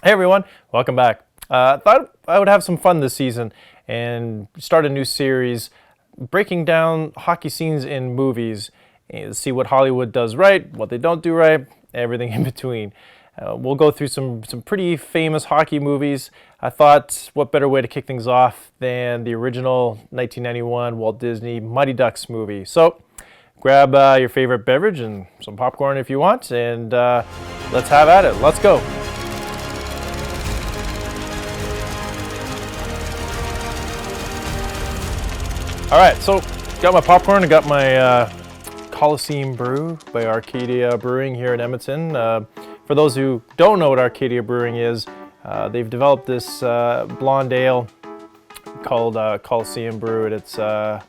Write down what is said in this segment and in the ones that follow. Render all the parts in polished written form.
Hey everyone, welcome back. Thought I would have some fun this season and start a new series breaking down hockey scenes in movies and see what Hollywood does right, what they don't do right, everything in between. We'll go through some pretty famous hockey movies. I thought what better way to kick things off than the original 1991 Walt Disney Mighty Ducks movie. So grab your favorite beverage and some popcorn if you want, and let's have at it. Let's go. All right, so got my popcorn. I got my Coliseum Brew by Arcadia Brewing here in Edmonton. For those who don't know what Arcadia Brewing is, they've developed this blonde ale called Coliseum Brew, and it's the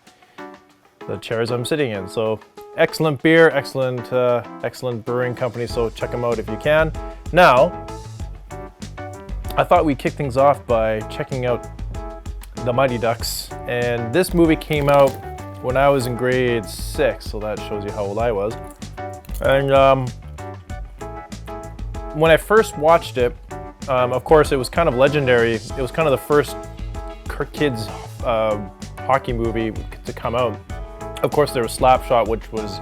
chairs I'm sitting in. So excellent beer, excellent brewing company. So check them out if you can. Now, I thought we'd kick things off by checking out the Mighty Ducks, and this movie came out when I was in grade 6, so that shows you how old I was. And when I first watched it, of course it was kind of legendary. It was kind of the first kids hockey movie to come out. Of course there was Slapshot, which was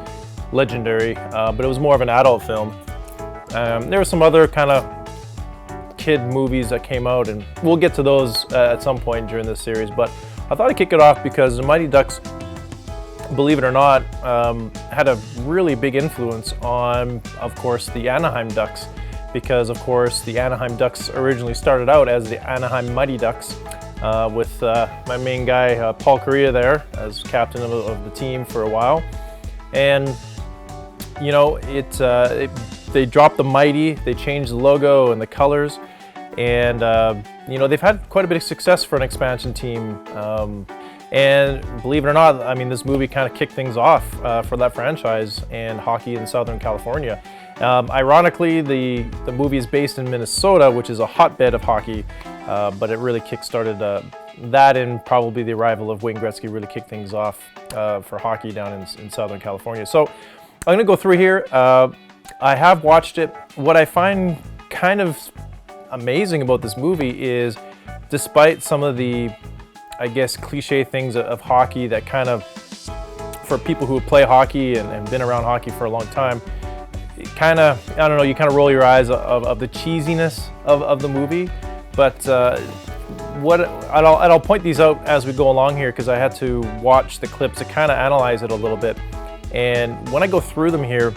legendary, but it was more of an adult film. There were some other kind of kid movies that came out, and we'll get to those at some point during this series, but I thought I'd kick it off because the Mighty Ducks, believe it or not, had a really big influence on, of course, the Anaheim Ducks, because of course the Anaheim Ducks originally started out as the Anaheim Mighty Ducks, with my main guy Paul Correa there as captain of the team for a while. And you know, they dropped the Mighty, they changed the logo and the colors, and you know, they've had quite a bit of success for an expansion team. And believe it or not, I mean, this movie kind of kicked things off for that franchise and hockey in Southern California. Ironically, the movie is based in Minnesota, which is a hotbed of hockey, but it really kick-started that, and probably the arrival of Wayne Gretzky really kicked things off for hockey down in Southern California. So I'm going to go through here. I have watched it. What I find kind of amazing about this movie is, despite some of the, I guess, cliche things of hockey that kind of, for people who play hockey and been around hockey for a long time, it kind of, I don't know, you kind of roll your eyes of the cheesiness of the movie. But I'll point these out as we go along here, because I had to watch the clips to kind of analyze it a little bit. And when I go through them here,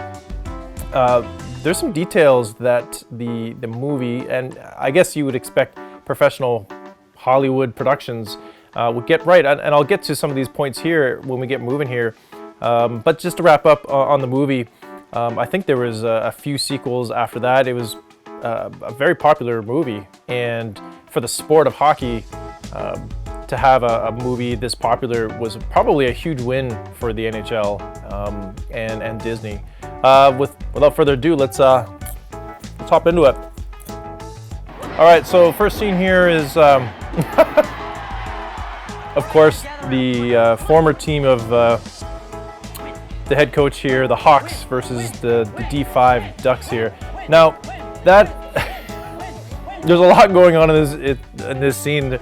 there's some details that the movie, and I guess you would expect professional Hollywood productions would get right. And I'll get to some of these points here when we get moving here. But just to wrap up on the movie, I think there was a few sequels after that. It was a very popular movie, and for the sport of hockey, to have a movie this popular was probably a huge win for the NHL and Disney. Without further ado, let's hop into it. All right, so first scene here is, of course, the former team of the head coach here, the Hawks, versus the D5 Ducks here. Now, that there's a lot going on in this scene.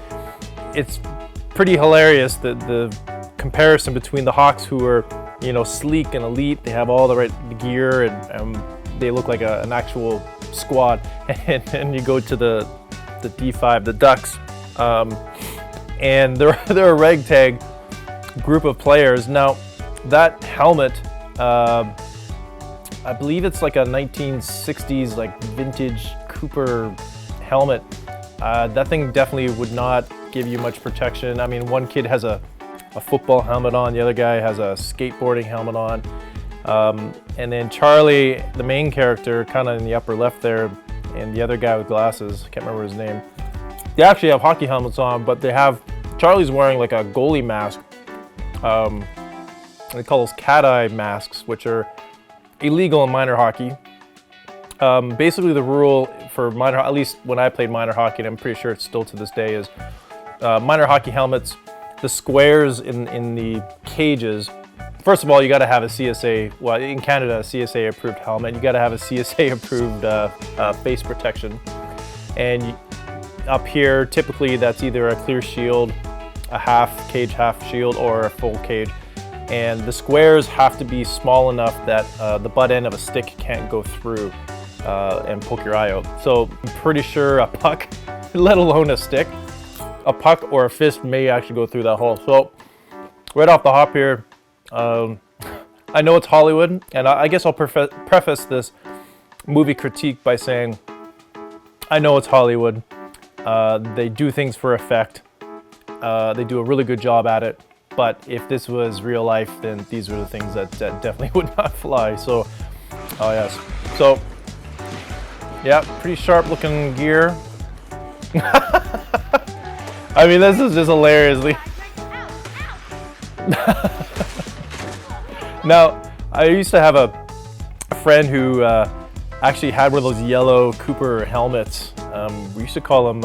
It's pretty hilarious, the comparison between the Hawks, who are, you know, sleek and elite. They have all the right gear, and they look like an actual squad. And you go to the D5, the Ducks, and they're a ragtag group of players. Now, that helmet, I believe it's like a 1960s like vintage Cooper helmet. That thing definitely would not give you much protection. I mean, one kid has a football helmet on, the other guy has a skateboarding helmet on, and then Charlie, the main character, kind of in the upper left there, and the other guy with glasses, I can't remember his name. They actually have hockey helmets on, but Charlie's wearing like a goalie mask. They call those cat-eye masks, which are illegal in minor hockey. Basically, the rule for minor, at least when I played minor hockey, and I'm pretty sure it's still to this day, is minor hockey helmets, the squares in the cages. First of all, you got to have a CSA, well, in Canada, a CSA approved helmet. You got to have a CSA approved face protection. And up here, typically that's either a clear shield, a half cage, half shield, or a full cage. And the squares have to be small enough that the butt end of a stick can't go through and poke your eye out. So I'm pretty sure a puck, let alone a stick, a puck or a fist may actually go through that hole. So right off the hop here, I know it's Hollywood, and I guess I'll preface this movie critique by saying, I know it's Hollywood. They do things for effect. They do a really good job at it. But if this was real life, then these were the things that definitely would not fly. So, oh yes. So, yeah, pretty sharp looking gear. I mean, this is just hilariously. Now, I used to have a friend who actually had one of those yellow Cooper helmets. We used to call them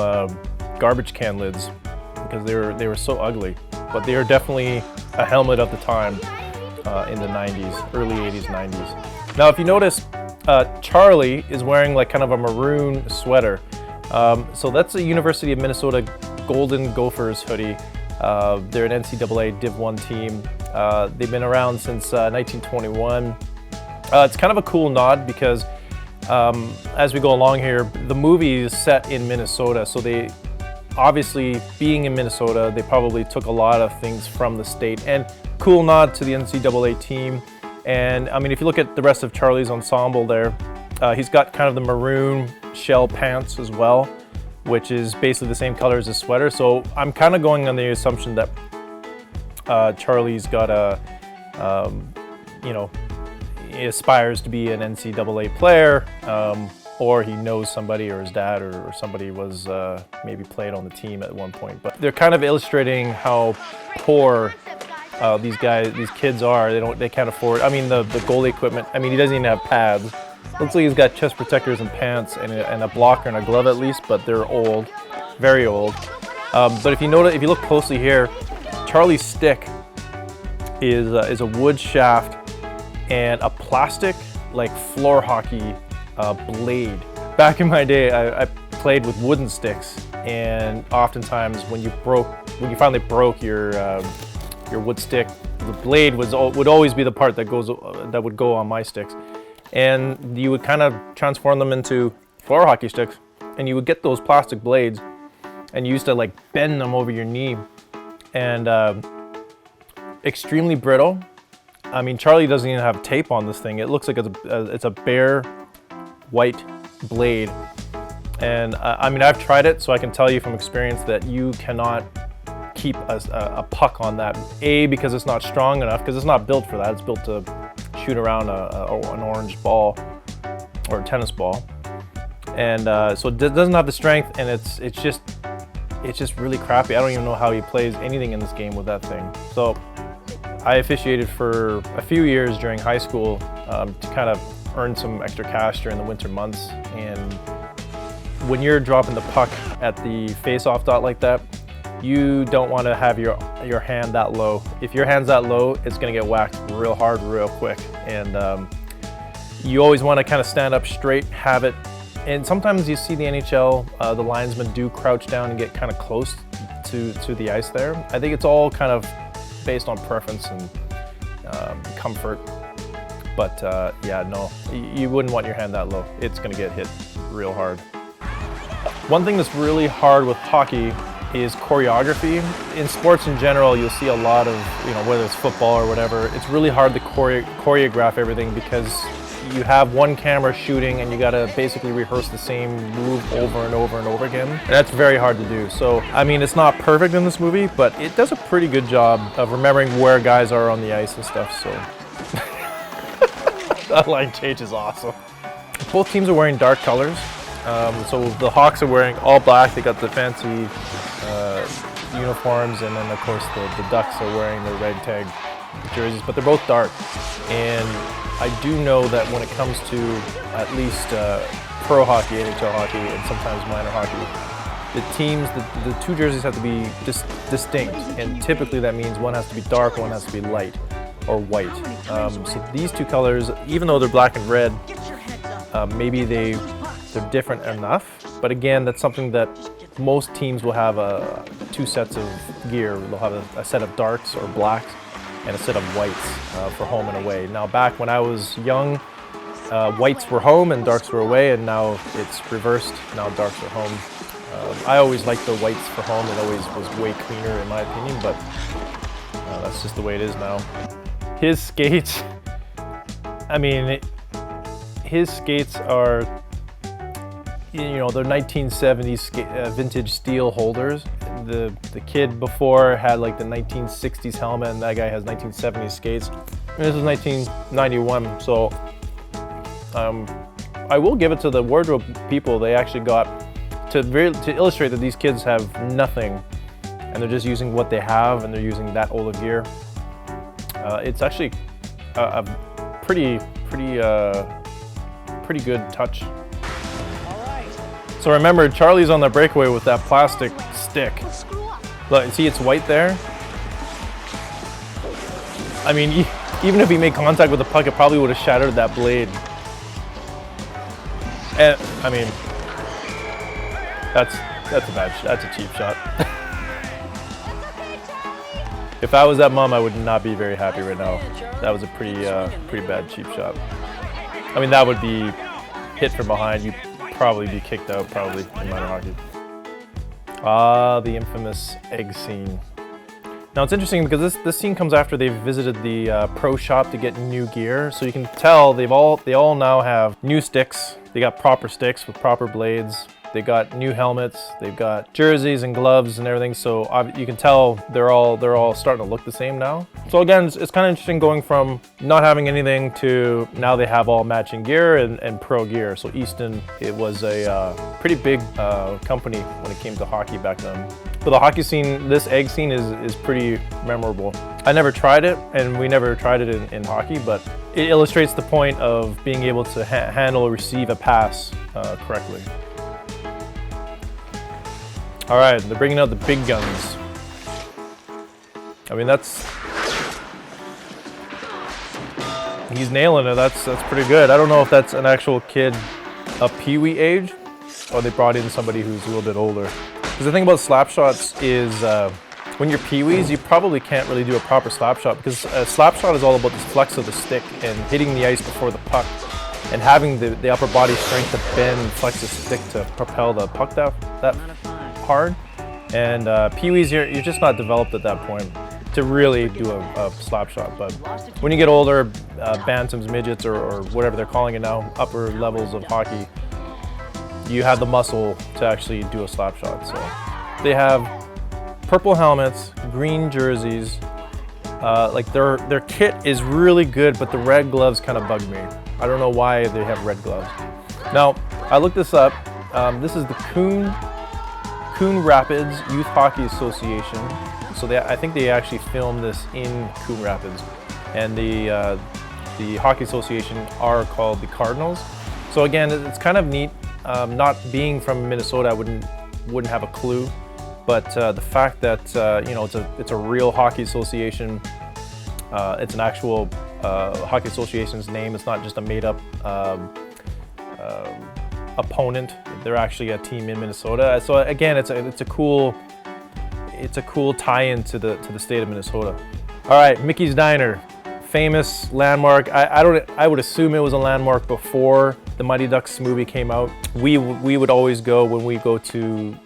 garbage can lids because they were so ugly. But they are definitely a helmet of the time in the 90s, early 80s, 90s. Now, if you notice, Charlie is wearing like kind of a maroon sweater. So that's a University of Minnesota Golden Gophers hoodie. They're an NCAA Div 1 team. They've been around since 1921. It's kind of a cool nod because as we go along here, the movie is set in Minnesota. So they obviously, being in Minnesota, they probably took a lot of things from the state. And cool nod to the NCAA team. And I mean, if you look at the rest of Charlie's ensemble there, he's got kind of the maroon shell pants as well, which is basically the same color as his sweater. So I'm kind of going on the assumption that Charlie's got a, you know, he aspires to be an NCAA player, or he knows somebody, or his dad or somebody was maybe played on the team at one point. But they're kind of illustrating how poor these kids are. They can't afford. I mean, the goalie equipment. I mean, he doesn't even have pads. Looks like he's got chest protectors and pants and a blocker and a glove at least, but they're old, very old. But if you look closely here, Charlie's stick is a wood shaft and a plastic like floor hockey blade. Back in my day, I played with wooden sticks, and oftentimes when you finally broke your wood stick, the blade would always be the part that would go on my sticks, and you would kind of transform them into floor hockey sticks, and you would get those plastic blades, and you used to like bend them over your knee, and extremely brittle. I mean, Charlie doesn't even have tape on this thing. It looks like it's a bare white blade, and I mean, I've tried it, so I can tell you from experience that you cannot keep a puck on that. A, because it's not strong enough, because it's not built for that. It's built to shoot around an orange ball or a tennis ball, and so it doesn't have the strength, and it's just really crappy. I don't even know how he plays anything in this game with that thing. So I officiated for a few years during high school to kind of earn some extra cash during the winter months. And when you're dropping the puck at the face-off dot like that, you don't want to have your hand that low. If your hand's that low, it's going to get whacked real hard, real quick. And you always want to kind of stand up straight, have it. And sometimes you see the NHL, the linesmen do crouch down and get kind of close to the ice there. I think it's all kind of based on preference and comfort. But yeah, no, you wouldn't want your hand that low. It's gonna get hit real hard. One thing that's really hard with hockey is choreography. In sports in general, you'll see a lot of, whether it's football or whatever, it's really hard to choreograph everything because you have one camera shooting and you gotta basically rehearse the same move over and over and over again. And that's very hard to do. So, I mean, it's not perfect in this movie, but it does a pretty good job of remembering where guys are on the ice and stuff, so. That line change is awesome. Both teams are wearing dark colors. So the Hawks are wearing all black. They got the fancy uniforms, and then of course the Ducks are wearing the red tag jerseys, but they're both dark. And I do know that when it comes to at least pro hockey, NHL hockey, and sometimes minor hockey, the two jerseys have to be distinct, and typically that means one has to be dark, one has to be light or white. So these two colors, even though they're black and red, maybe they they're different enough. But again, that's something that most teams will have two sets of gear. They'll have a set of darks or blacks and a set of whites for home and away. Now back when I was young, whites were home and darks were away, and now it's reversed. Now darks are home. I always liked the whites for home. It always was way cleaner in my opinion, but that's just the way it is now. His skates, I mean, his skates are, you know, they're 1970s vintage steel holders. The kid before had like the 1960s helmet, and that guy has 1970s skates. And this is 1991, so I will give it to the wardrobe people. They actually got to illustrate that these kids have nothing, and they're just using what they have, and they're using that older gear. It's actually a pretty good touch. So remember, Charlie's on the breakaway with that plastic stick. Look, see, it's white there. I mean, even if he made contact with the puck, it probably would have shattered that blade. And I mean, that's a cheap shot. If I was that mom, I would not be very happy right now. That was a pretty bad cheap shot. I mean, that would be hit from behind. You'd probably be kicked out, probably, in minor hockey. Ah, the infamous egg scene. Now it's interesting because this scene comes after they've visited the pro shop to get new gear. So you can tell they all now have new sticks. They got proper sticks with proper blades. They got new helmets. They've got jerseys and gloves and everything. So you can tell they're all starting to look the same now. So again, it's kind of interesting going from not having anything to now they have all matching gear and pro gear. So Easton, it was a pretty big company when it came to hockey back then. For the hockey scene, this egg scene is pretty memorable. I never tried it, and we never tried it in hockey, but it illustrates the point of being able to handle or receive a pass correctly. All right, they're bringing out the big guns. I mean, he's nailing it. That's pretty good. I don't know if that's an actual kid of peewee age, or they brought in somebody who's a little bit older. Because the thing about slap shots is when you're peewees, you probably can't really do a proper slap shot, because a slap shot is all about the flex of the stick and hitting the ice before the puck and having the upper body strength to bend and flex the stick to propel the puck that hard. And peewees, you're just not developed at that point to really do a slap shot. But when you get older, bantams, midgets, or whatever they're calling it now, upper levels of hockey, you have the muscle to actually do a slap shot. So they have purple helmets, green jerseys. Like their kit is really good, but the red gloves kind of bug me. I don't know why they have red gloves. Now, I looked this up. This is the Coon Rapids Youth Hockey Association. So I think they actually filmed this in Coon Rapids, and the hockey association are called the Cardinals. So again, it's kind of neat. Not being from Minnesota, I wouldn't have a clue, but the fact that you know, it's a real hockey association. It's an actual hockey association's name. It's not just a made-up opponent. They're actually a team in Minnesota. So again, it's a cool tie-in to the state of Minnesota. All right, Mickey's Diner, famous landmark. I would assume it was a landmark before the Mighty Ducks movie came out. We would always go when we go to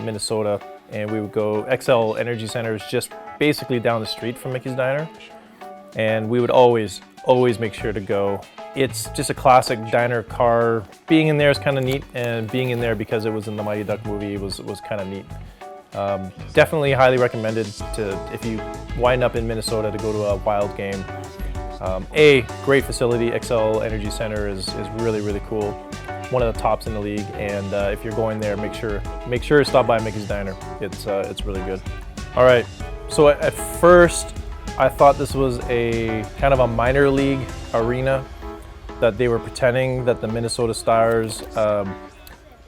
Minnesota, and we would go. XL Energy Center is just basically down the street from Mickey's Diner, and we would always make sure to go. It's just a classic diner car. Being in there is kind of neat, and being in there because it was in the Mighty Duck movie was kind of neat. Definitely highly recommended if you wind up in Minnesota to go to a Wild game. A great facility. XL Energy Center is really, really cool. One of the tops in the league, and if you're going there, make sure to stop by Mickey's Diner. It's really good. All right, so at first I thought this was a kind of a minor league arena that they were pretending that the Minnesota Stars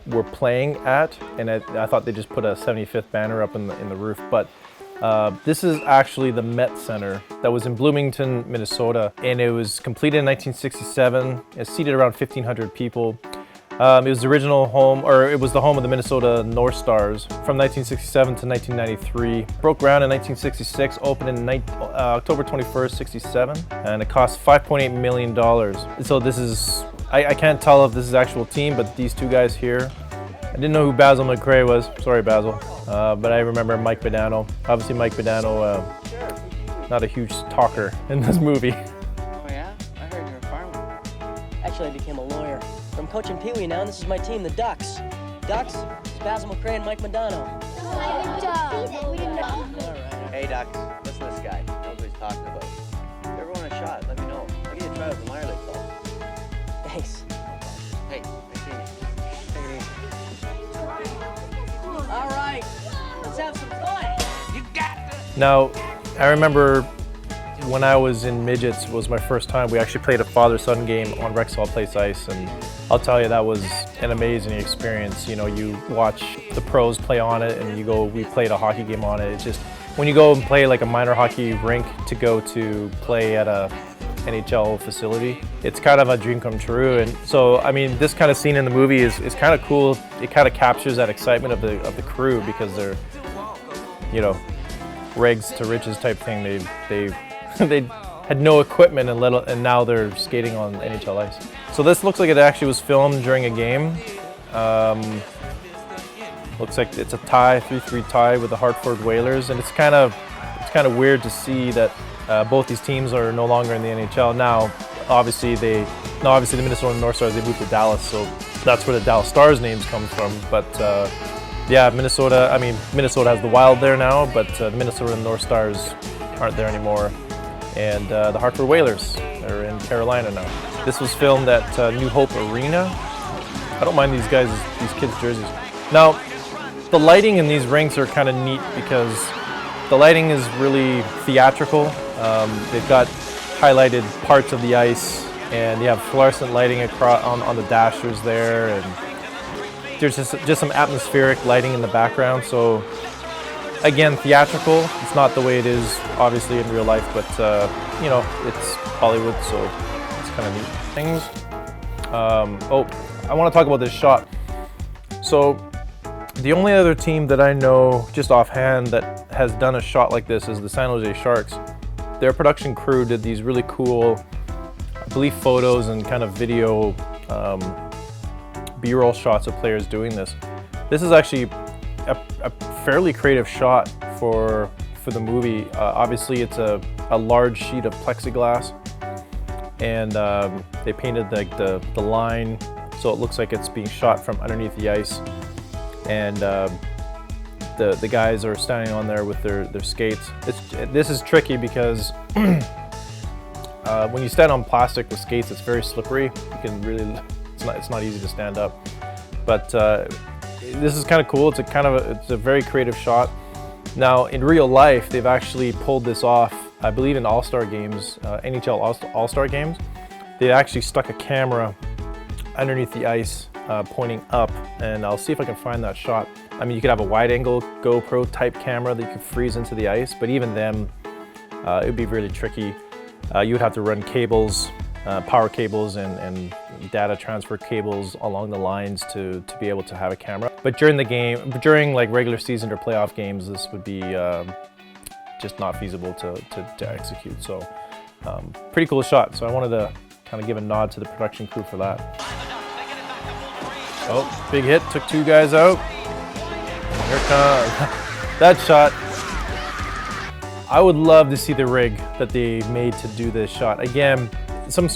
were playing at, and I thought they just put a 75th banner up in the roof, but this is actually the Met Center that was in Bloomington, Minnesota, and it was completed in 1967. It seated around 1,500 people. It was the original home, or it was the home of the Minnesota North Stars from 1967 to 1993. Broke ground in 1966, opened in October 21st, 67, and it cost $5.8 million. So this is, I can't tell if this is actual team, but these two guys here, I didn't know who Basil McRae was. Sorry, Basil. But I remember Mike Badano. Obviously, Mike Badano, not a huge talker in this movie. Oh yeah? I heard you're a farmer. Actually, I became a lawyer. I'm coaching Pee Wee now, and this is my team, the Ducks. Ducks, it's Basil McRae and Mike Madano. Hey, Ducks, listen to this guy. He knows what he's talking about. If you ever want a shot, let me know. I'll get you a try with the minor league ball. Thanks. Hey, nice seeing you. Take it easy. All right, let's have some fun. You got this. Now, I remember when I was in midgets was my first time. We actually played a father-son game on Rexall Place ice, and I'll tell you, that was an amazing experience. You know, you watch the pros play on it, and we played a hockey game on it. It's just, when you go and play like a minor hockey rink to go to play at a NHL facility, it's kind of a dream come true. And so, I mean, this kind of scene in the movie is kind of cool. It kind of captures that excitement of the crew, because they're, you know, rags to riches type thing. They had no equipment, and now they're skating on NHL ice. So this looks like it actually was filmed during a game. Looks like it's a tie, 3-3 tie with the Hartford Whalers, and it's kind of weird to see that both these teams are no longer in the NHL now. Obviously the Minnesota North Stars, they moved to Dallas, so that's where the Dallas Stars names comes from. But yeah, Minnesota has the Wild there now, but the Minnesota North Stars aren't there anymore. And the Hartford Whalers are in Carolina now. This was filmed at New Hope Arena. I don't mind these kids' jerseys. Now, the lighting in these rinks are kind of neat, because the lighting is really theatrical. They've got highlighted parts of the ice, and you have fluorescent lighting across on the dashers there, and there's just some atmospheric lighting in the background. So again, theatrical. It's not the way it is obviously in real life, but you know, it's Hollywood, so it's kind of neat things. Oh, I want to talk about this shot. So the only other team that I know just offhand that has done a shot like this is the San Jose Sharks. Their production crew did these really cool, I believe, photos and kind of video B-roll shots of players doing this. This is actually a fairly creative shot for the movie. Obviously, it's a large sheet of plexiglass, and they painted the line so it looks like it's being shot from underneath the ice. And the guys are standing on there with their skates. This is tricky because when you stand on plastic with skates, it's very slippery. You can really, it's not easy to stand up. But this is kind of cool. It's a very creative shot. Now, in real life, they've actually pulled this off. I believe in All-Star games, NHL All-Star games, they actually stuck a camera underneath the ice, pointing up, and I'll see if I can find that shot. I mean, you could have a wide-angle GoPro type camera that you could freeze into the ice, but even then, it would be really tricky. You would have to run cables, power cables, and data transfer cables along the lines to be able to have a camera. But during the game, during like regular season or playoff games, this would be just not feasible to execute. So, pretty cool shot. So I wanted to kind of give a nod to the production crew for that. Oh, big hit, took two guys out. Here comes that shot. I would love to see the rig that they made to do this shot. Again, some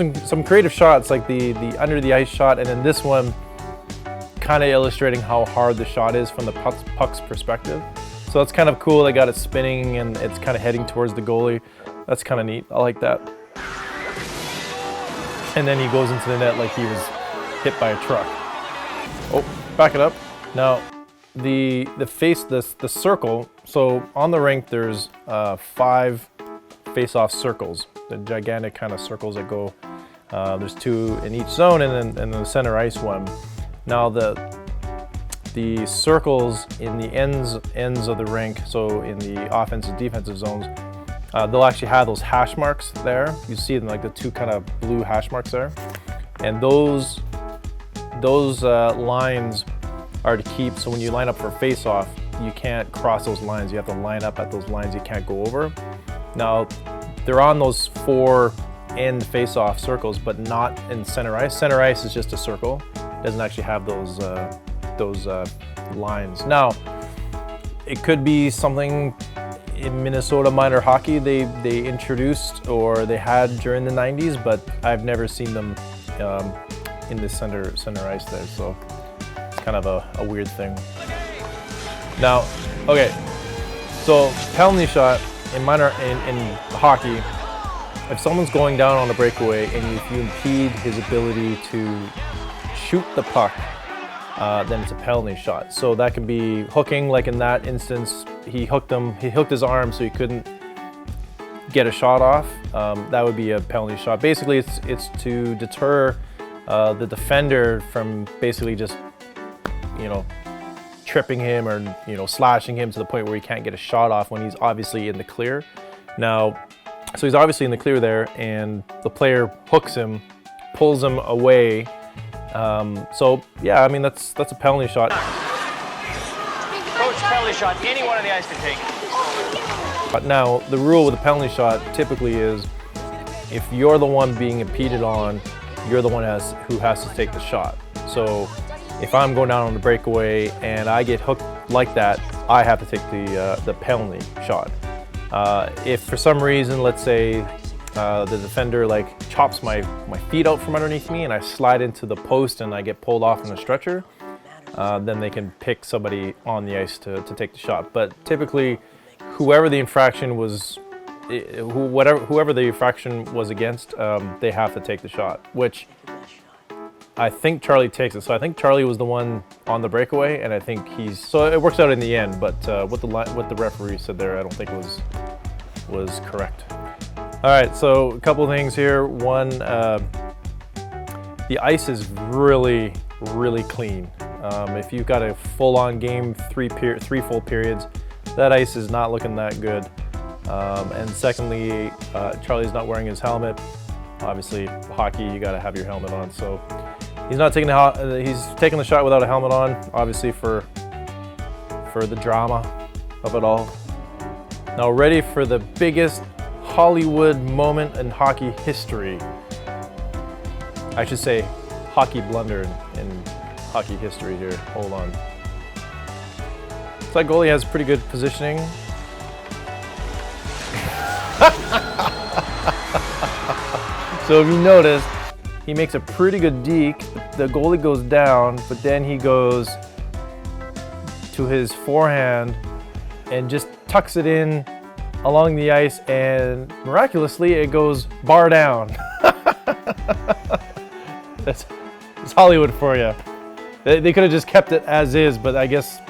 creative shots like the under the ice shot, and then this one kind of illustrating how hard the shot is from the puck's perspective. So that's kind of cool. They got it spinning and it's kind of heading towards the goalie. That's kind of neat. I like that. And then he goes into the net like he was hit by a truck. Oh, back it up. Now, the circle, so on the rink there's 5 face-off circles, the gigantic kind of circles that go, there's 2 in each zone, and then the center ice one. Now the circles in the ends of the rink, so in the offensive defensive zones, they'll actually have those hash marks there. You see them, like the 2 kind of blue hash marks there, and those those lines are to keep, so when you line up for face-off, you can't cross those lines. You have to line up at those lines you can't go over. Now, they're on those 4 end face-off circles, but not in center ice. Center ice is just a circle. It doesn't actually have those lines. Now, it could be something in Minnesota minor hockey they introduced or they had during the 90s, but I've never seen them in the center ice there, so it's kind of a weird thing. Now, okay, so penalty shot in hockey, if someone's going down on a breakaway and if you impede his ability to shoot the puck, then it's a penalty shot. So that can be hooking, like in that instance, he hooked his arm so he couldn't get a shot off. That would be a penalty shot. Basically, it's to deter the defender from basically just, tripping him or, slashing him to the point where he can't get a shot off when he's obviously in the clear. Now, so he's obviously in the clear there, and the player hooks him, pulls him away. So yeah, I mean that's a penalty shot. Coach, penalty shot. Anyone on the ice can take it. But now the rule with a penalty shot typically is, if you're the one being impeded on, you're the one who has to take the shot. So if I'm going down on the breakaway and I get hooked like that, I have to take the penalty shot. If for some reason, let's say the defender chops my feet out from underneath me and I slide into the post and I get pulled off in a stretcher, then they can pick somebody on the ice to take the shot. But typically, whoever the infraction was against, they have to take the shot, which I think Charlie takes it. So I think Charlie was the one on the breakaway, and I think so it works out in the end, but what the referee said there, I don't think was correct. All right, so a couple of things here. One, the ice is really, really clean. If you've got a full-on game, three full periods, that ice is not looking that good. And secondly, Charlie's not wearing his helmet. Obviously, hockey, you got to have your helmet on. So he's not taking he's taking the shot without a helmet on, obviously for the drama of it all. Now, ready for the biggest Hollywood moment in hockey history. I should say hockey blunder in hockey history here. Hold on. So that goalie has pretty good positioning. So if you notice, he makes a pretty good deke. The goalie goes down, but then he goes to his forehand and just tucks it in along the ice, and miraculously it goes bar down. That's Hollywood for you. They could have just kept it as is, but I guess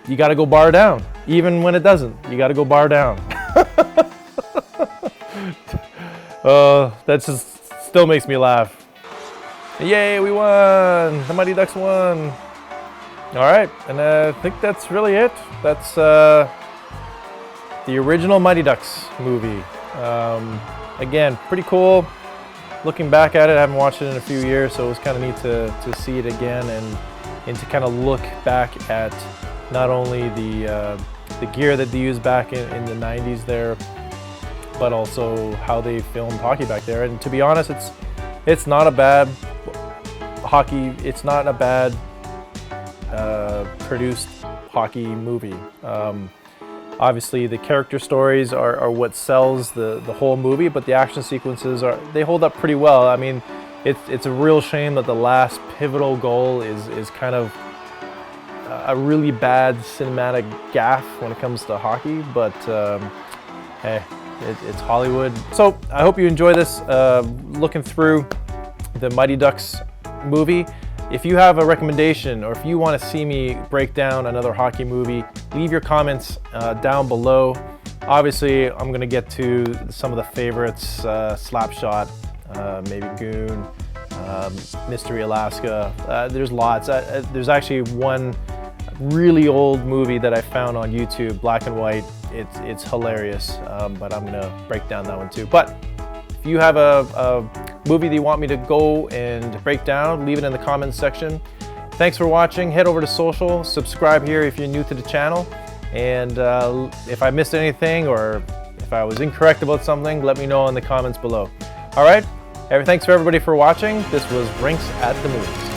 you got to go bar down. Even when it doesn't, you got to go bar down. That just still makes me laugh. Yay, we won! The Mighty Ducks won! All right, and I think that's really it. That's the original Mighty Ducks movie. Again, pretty cool. Looking back at it, I haven't watched it in a few years, so it was kind of neat to see it again and to kind of look back at not only the gear that they used back in the 90s there, but also how they filmed hockey back there. And to be honest, it's not a bad hockey. It's not a bad produced hockey movie. Obviously, the character stories are what sells the whole movie, but the action sequences they hold up pretty well. I mean, it's a real shame that the last pivotal goal is kind of a really bad cinematic gaffe when it comes to hockey, but hey, it's Hollywood. So I hope you enjoy this, looking through the Mighty Ducks movie. If you have a recommendation or if you want to see me break down another hockey movie, leave your comments down below. Obviously, I'm going to get to some of the favorites, Slapshot, maybe Goon, Mystery Alaska. There's lots. There's actually one really old movie that I found on YouTube, black and white. It's hilarious, but I'm going to break down that one too. But if you have a movie that you want me to go and break down, leave it in the comments section. Thanks for watching. Head over to social, subscribe here if you're new to the channel, and if I missed anything or if I was incorrect about something, let me know in the comments below. All right, thanks for everybody for watching. This was Rinks at the Movies.